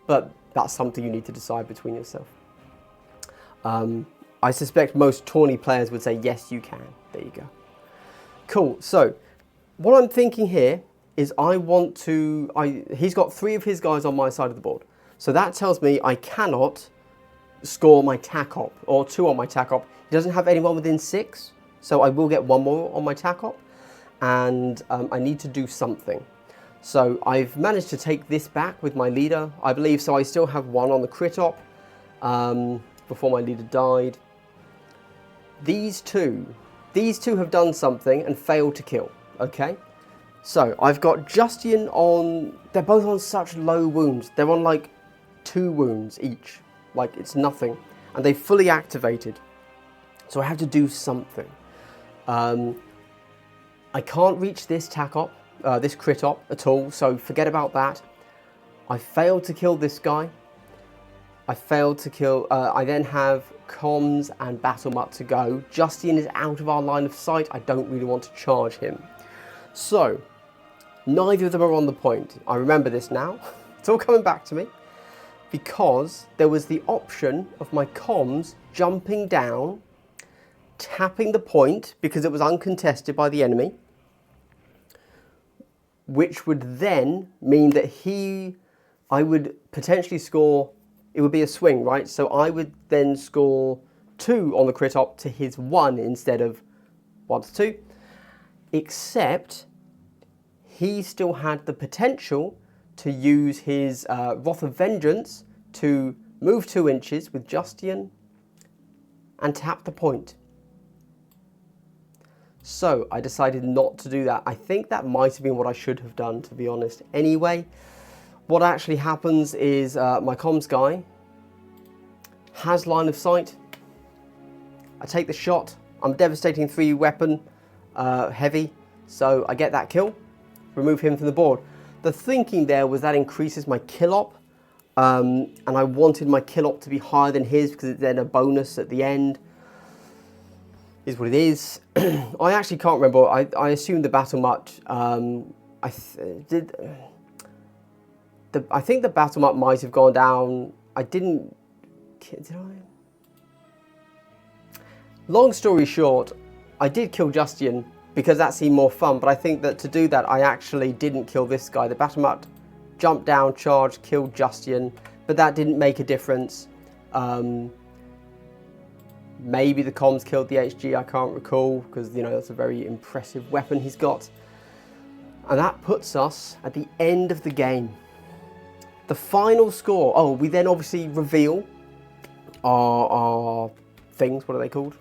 but that's something you need to decide between yourself. I suspect most tawny players would say, yes, you can. There you go. Cool, so what I'm thinking here is he's got 3 of his guys on my side of the board. So that tells me I cannot score my TAC-op, or 2 on my TAC-op. He doesn't have anyone within 6, so I will get 1 more on my TAC-op, and I need to do something. So I've managed to take this back with my leader, I believe, so I still have 1 on the crit-op before my leader died. These two have done something and failed to kill, okay? So I've got Justine on, they're both on such low wounds. They're on like 2 wounds each, like it's nothing. And they fully activated. So I have to do something. I can't reach this TAC-op, this crit-op at all, so forget about that. I failed to kill this guy. I then have comms and battle mutt to go. Justine is out of our line of sight. I don't really want to charge him. So, neither of them are on the point. I remember this now. It's all coming back to me. Because there was the option of my comms jumping down, tapping the point because it was uncontested by the enemy. which would then mean that I would potentially score, it would be a swing, right? So I would then score 2 on the crit op to his 1 instead of 1 to 2, except he still had the potential to use his Wrath of Vengeance to move 2 inches with Justian and tap the point. So I decided not to do that. I think that might have been what I should have done, to be honest. Anyway, what actually happens is my comms guy has line of sight. I take the shot. I'm devastating 3 weapon, heavy, so I get that kill, remove him from the board. The thinking there was that increases my kill op, and I wanted my kill op to be higher than his because it's then a bonus at the end. Is what it is. I actually can't remember. I assumed the battle much. I think the battle map might have gone down. I didn't. Did I? Long story short, I did kill Justian because that seemed more fun. But I think that to do that, I actually didn't kill this guy. The battle map jumped down, charged, killed Justian, but that didn't make a difference. Maybe the comms killed the HG, I can't recall, because, you know, that's a very impressive weapon he's got. And that puts us at the end of the game. The final score, oh, we then obviously reveal our things, what are they called?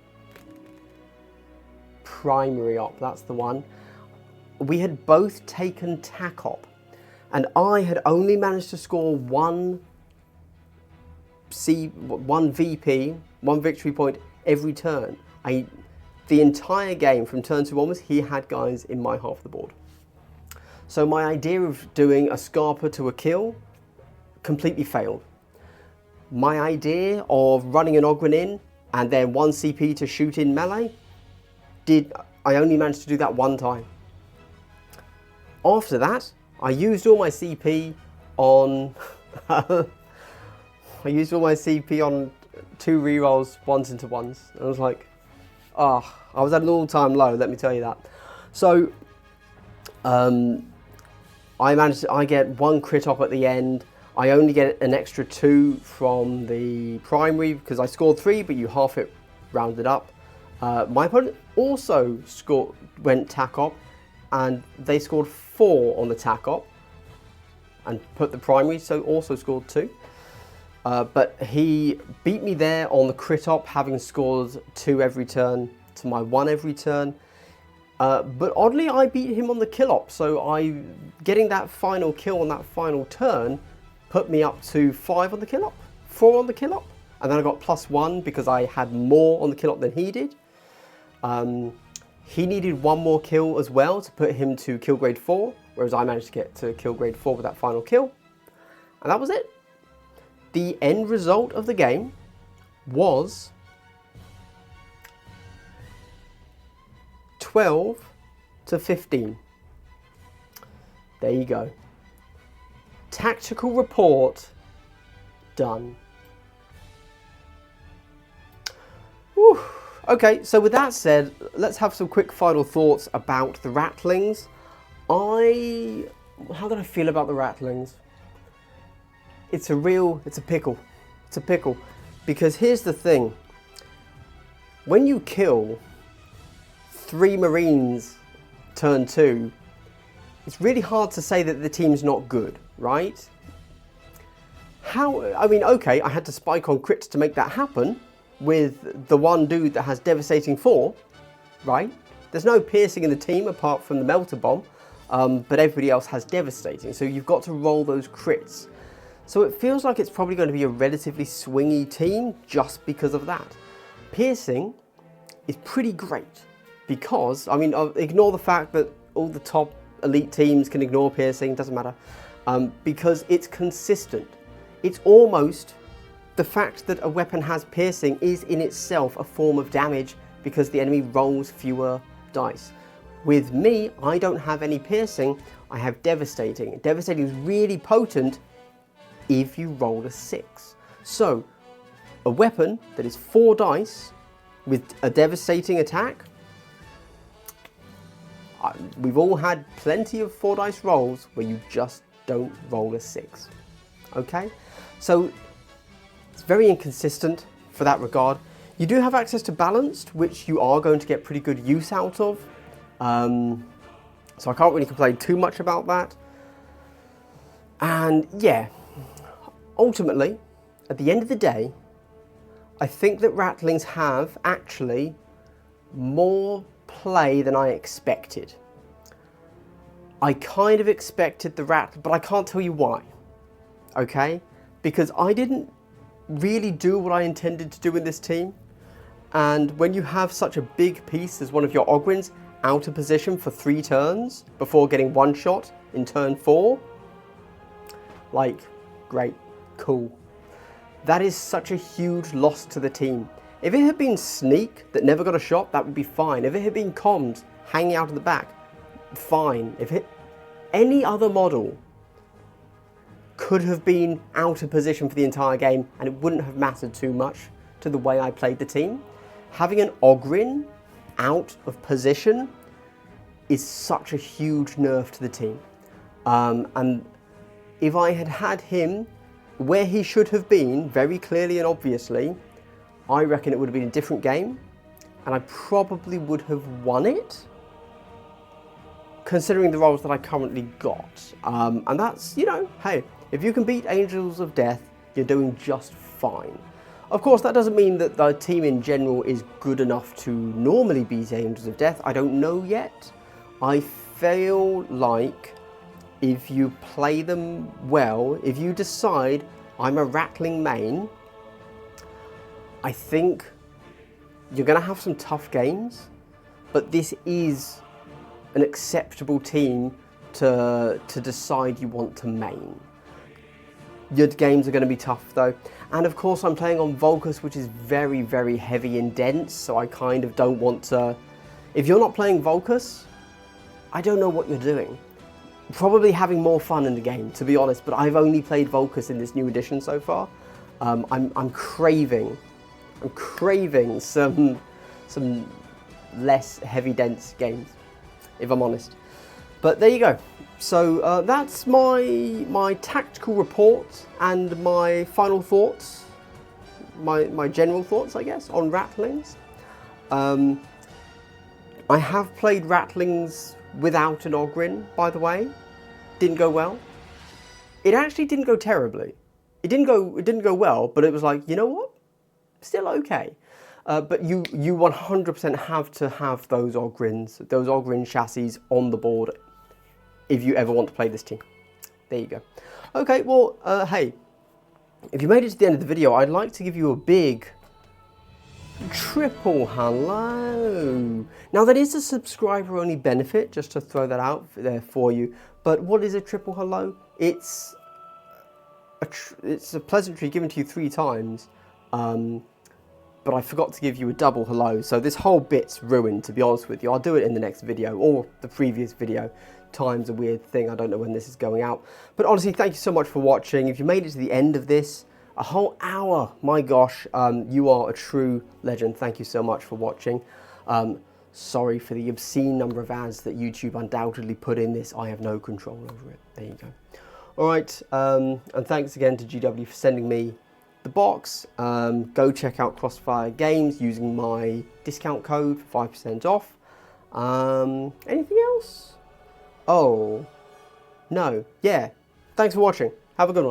Primary op, that's the one. We had both taken TAC op, and I had only managed to score one VP, one victory point every turn. The entire game from turn 2 onwards, he had guys in my half of the board. So my idea of doing a Scarper to a kill completely failed. My idea of running an Ogren in and then 1 CP to shoot in melee, I only managed to do that 1 time. After that, I used all my CP on I used all my CP on 2 rerolls, 1s into 1s. And I was like, I was at an all-time low, let me tell you that. So, I get 1 crit op at the end. I only get an extra 2 from the primary because I scored 3, but you half it rounded up. My opponent also went TAC op, and they scored 4 on the TAC op and put the primary, so also scored 2. But he beat me there on the crit op, having scored 2 every turn to my 1 every turn. But oddly, I beat him on the kill op, so getting that final kill on that final turn put me up to 5 on the kill op, 4 on the kill op, and then I got +1 because I had more on the kill op than he did. He needed 1 more kill as well to put him to kill grade 4, whereas I managed to get to kill grade 4 with that final kill, and that was it. The end result of the game was 12 to 15. There you go. Tactical report done. Whew. Okay, so with that said, let's have some quick final thoughts about the Ratlings. How did I feel about the Ratlings? It's a pickle. It's a pickle. Because here's the thing. When you kill 3 Marines turn 2, it's really hard to say that the team's not good, right? Okay, I had to spike on crits to make that happen with the one dude that has devastating 4, right? There's no piercing in the team apart from the melter bomb, but everybody else has devastating, so you've got to roll those crits. So it feels like it's probably going to be a relatively swingy team just because of that. Piercing is pretty great because, ignore the fact that all the top elite teams can ignore piercing, doesn't matter, because it's consistent. It's almost, the fact that a weapon has piercing is in itself a form of damage because the enemy rolls fewer dice. With me, I don't have any piercing, I have devastating. Devastating is really potent if you roll a 6. So, a weapon that is 4 dice with a devastating attack, We've all had plenty of 4 dice rolls where you just don't roll a 6. Okay? So it's very inconsistent for that regard. You do have access to balanced, which you are going to get pretty good use out of. So I can't really complain too much about that. And yeah, ultimately, at the end of the day, I think that Ratlings have actually more play than I expected. I kind of expected the but I can't tell you why, okay? Because I didn't really do what I intended to do in this team. And when you have such a big piece as one of your Ogryns out of position for 3 turns before getting 1 shot in turn 4, like, great, cool. That is such a huge loss to the team. If it had been Sneak that never got a shot, that would be fine. If it had been Comms hanging out of the back, fine. If any other model could have been out of position for the entire game and it wouldn't have mattered too much to the way I played the team. Having an Ogryn out of position is such a huge nerf to the team. And if I had had him where he should have been, very clearly and obviously, I reckon it would have been a different game, and I probably would have won it, considering the roles that I currently got. And that's, you know, hey, if you can beat Angels of Death, you're doing just fine. Of course, that doesn't mean that the team in general is good enough to normally beat Angels of Death. I don't know yet. I feel like if you play them well, if you decide I'm a Ratling main, I think you're going to have some tough games, but this is an acceptable team to decide you want to main. Your games are going to be tough though. And of course I'm playing on Vulcus, which is very, very heavy and dense, so I kind of don't want to... If you're not playing Vulcus, I don't know what you're doing. Probably having more fun in the game, to be honest, but I've only played Vulcus in this new edition so far. I'm craving some less heavy dense games, if I'm honest. But there you go. So that's my tactical report and my final thoughts, my general thoughts, I guess, on Ratlings. I have played Ratlings without an Ogryn, by the way. Didn't go well. It actually didn't go terribly. It didn't go well, but it was like, you know what? Still okay. But you 100% have to have those Ogryns, those Ogryn chassis on the board if you ever want to play this team. There you go. Okay, well, hey, if you made it to the end of the video, I'd like to give you a big triple hello. Now that is a subscriber only benefit, just to throw that out there for you. But what is a triple hello? It's a pleasantry given to you 3 times, but I forgot to give you a double hello, so this whole bit's ruined, to be honest with you. I'll do it in the next video, or the previous video. Time's a weird thing, I don't know when this is going out. But honestly, thank you so much for watching. If you made it to the end of this, a whole hour, my gosh, you are a true legend. Thank you so much for watching. Sorry for the obscene number of ads that YouTube undoubtedly put in this. I have no control over it. There you go. Alright, and thanks again to GW for sending me the box. Go check out Crossfire Games using my discount code for 5% off. Anything else? Oh, no. Yeah. Thanks for watching. Have a good one.